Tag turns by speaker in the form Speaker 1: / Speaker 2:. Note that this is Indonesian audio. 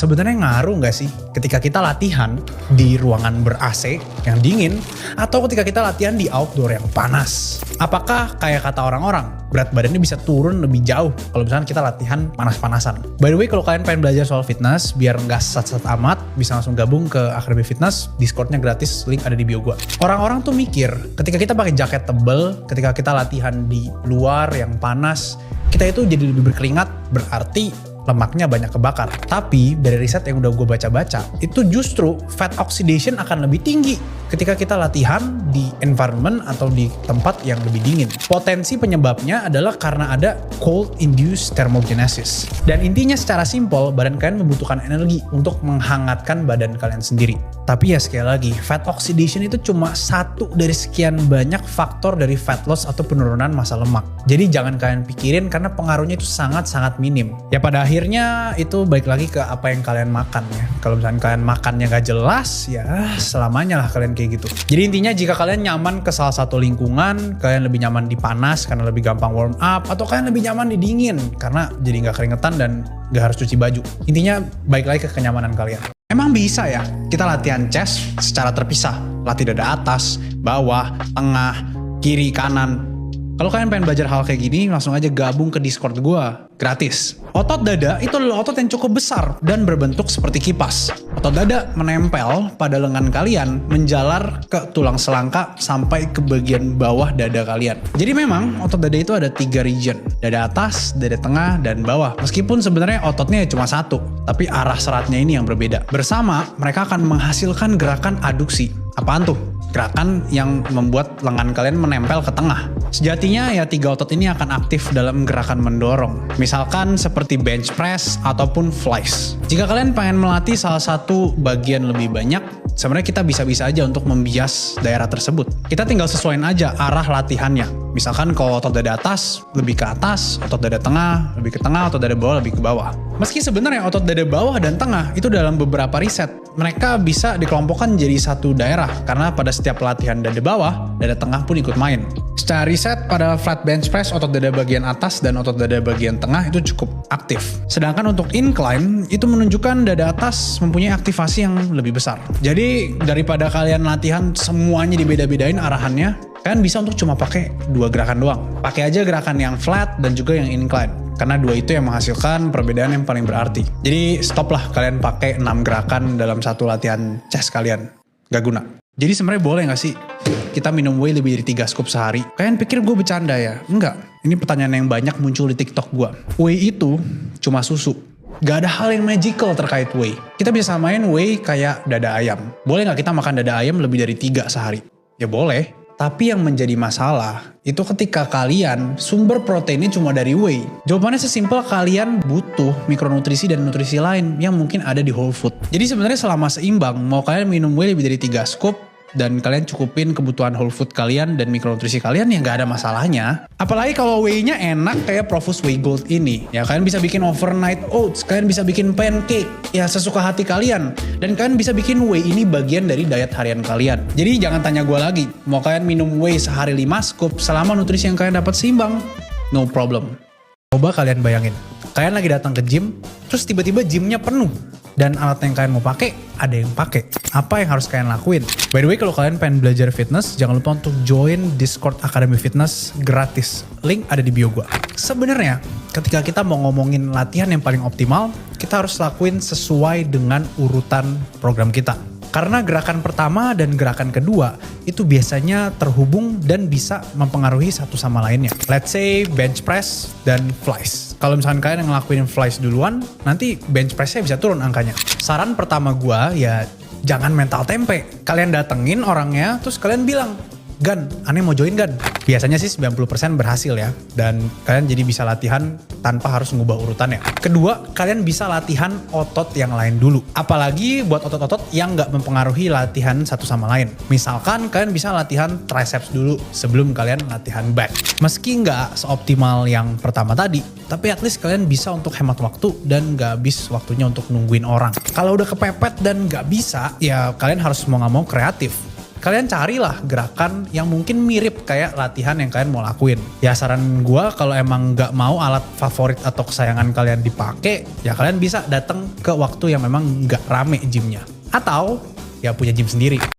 Speaker 1: sebenarnya ngaruh nggak sih ketika kita latihan di ruangan ber-AC yang dingin atau ketika kita latihan di outdoor yang panas? Apakah kayak kata orang-orang, berat badannya bisa turun lebih jauh kalau misalnya kita latihan panas-panasan? By the way, kalau kalian pengen belajar soal fitness biar nggak sat-sat amat, bisa langsung gabung ke Akademi Fitness, Discordnya gratis, link ada di bio gua. Orang-orang tuh mikir ketika kita pakai jaket tebel, ketika kita latihan di luar yang panas, kita itu jadi lebih berkeringat, berarti lemaknya banyak kebakar. Tapi dari riset yang udah gue baca-baca, itu justru fat oxidation akan lebih tinggi ketika kita latihan di environment atau di tempat yang lebih dingin. Potensi penyebabnya adalah karena ada cold induced thermogenesis. Dan intinya secara simpel, badan kalian membutuhkan energi untuk menghangatkan badan kalian sendiri. Tapi ya sekali lagi, fat oxidation itu cuma satu dari sekian banyak faktor dari fat loss atau penurunan massa lemak. Jadi jangan kalian pikirin karena pengaruhnya itu sangat-sangat minim. Ya pada akhirnya itu balik lagi ke apa yang kalian makan ya. Kalau misalnya kalian makannya gak jelas, ya selamanya lah kalian kayak gitu. Jadi intinya jika kalian nyaman ke salah satu lingkungan, kalian lebih nyaman di panas karena lebih gampang warm up, atau kalian lebih nyaman di dingin karena jadi gak keringetan dan gak harus cuci baju. Intinya balik lagi ke kenyamanan kalian. Emang bisa ya kita latihan chest secara terpisah, latih dada atas, bawah, tengah, kiri, kanan. Kalau kalian pengen belajar hal kayak gini, langsung aja gabung ke Discord gue, gratis. Otot dada itu adalah otot yang cukup besar dan berbentuk seperti kipas. Otot dada menempel pada lengan kalian, menjalar ke tulang selangka sampai ke bagian bawah dada kalian. Jadi memang otot dada itu ada 3 region, dada atas, dada tengah, dan bawah. Meskipun sebenarnya ototnya cuma satu, tapi arah seratnya ini yang berbeda. Bersama, mereka akan menghasilkan gerakan aduksi. Apaan tuh? Gerakan yang membuat lengan kalian menempel ke tengah. Sejatinya ya 3 otot ini akan aktif dalam gerakan mendorong. Misalkan seperti bench press ataupun flies. Jika kalian pengen melatih salah satu bagian lebih banyak, sebenarnya kita bisa-bisa aja untuk membias daerah tersebut. Kita tinggal sesuaiin aja arah latihannya. Misalkan kalau otot dada atas lebih ke atas, otot dada tengah lebih ke tengah, otot dada bawah lebih ke bawah. Meski sebenarnya otot dada bawah dan tengah itu dalam beberapa riset, mereka bisa dikelompokkan jadi satu daerah karena pada setiap latihan dada bawah, dada tengah pun ikut main. Secara riset pada flat bench press, otot dada bagian atas dan otot dada bagian tengah itu cukup aktif. Sedangkan untuk incline itu menunjukkan dada atas mempunyai aktivasi yang lebih besar. Jadi daripada kalian latihan semuanya dibeda-bedain arahannya, kalian bisa untuk cuma pakai 2 gerakan doang. Pakai aja gerakan yang flat dan juga yang incline. Karena 2 itu yang menghasilkan perbedaan yang paling berarti. Jadi stop lah kalian pakai 6 gerakan dalam satu latihan chest kalian. Gak guna. Jadi sebenarnya boleh gak sih kita minum whey lebih dari 3 scoop sehari? Kalian pikir gue bercanda ya? Enggak. Ini pertanyaan yang banyak muncul di TikTok gue. Whey itu cuma susu. Gak ada hal yang magical terkait whey. Kita bisa samain whey kayak dada ayam. Boleh gak kita makan dada ayam lebih dari 3 sehari? Ya boleh. Tapi yang menjadi masalah itu ketika kalian sumber proteinnya cuma dari whey. Jawabannya sesimpel kalian butuh mikronutrisi dan nutrisi lain yang mungkin ada di whole food. Jadi sebenarnya selama seimbang, mau kalian minum whey lebih dari 3 scoop dan kalian cukupin kebutuhan whole food kalian dan mikronutrisi kalian, ya nggak ada masalahnya. Apalagi kalau whey-nya enak kayak Profus Whey Gold ini. Ya kalian bisa bikin overnight oats, kalian bisa bikin pancake, ya sesuka hati kalian. Dan kalian bisa bikin whey ini bagian dari diet harian kalian. Jadi jangan tanya gue lagi, mau kalian minum whey sehari 5 scoop selama nutrisi yang kalian dapat seimbang, no problem. Coba kalian bayangin, kalian lagi datang ke gym, terus tiba-tiba gymnya penuh. Dan alat yang kalian mau pakai, ada yang pakai. Apa yang harus kalian lakuin? By the way, kalau kalian pengen belajar fitness, jangan lupa untuk join Discord Akademi Fitness gratis. Link ada di bio gua. Sebenarnya, ketika kita mau ngomongin latihan yang paling optimal, kita harus lakuin sesuai dengan urutan program kita. Karena gerakan pertama dan gerakan kedua itu biasanya terhubung dan bisa mempengaruhi satu sama lainnya. Let's say bench press dan flies. Kalau misalkan kalian yang ngelakuin flies duluan, nanti bench pressnya bisa turun angkanya. Saran pertama gua ya jangan mental tempe. Kalian datengin orangnya terus kalian bilang, "Gan, aneh mau join Gan." Biasanya sih 90% berhasil ya. Dan kalian jadi bisa latihan tanpa harus ngubah urutannya. Kedua, kalian bisa latihan otot yang lain dulu. Apalagi buat otot-otot yang nggak mempengaruhi latihan satu sama lain. Misalkan kalian bisa latihan triceps dulu sebelum kalian latihan back. Meski nggak seoptimal yang pertama tadi, tapi at least kalian bisa untuk hemat waktu dan nggak habis waktunya untuk nungguin orang. Kalau udah kepepet dan nggak bisa, ya kalian harus mau nggak mau kreatif. kalian carilah gerakan yang mungkin mirip kayak latihan yang kalian mau lakuin. Ya saran gue kalau emang nggak mau alat favorit atau kesayangan kalian dipakai, ya kalian bisa datang ke waktu yang memang nggak rame gymnya. Atau ya punya gym sendiri.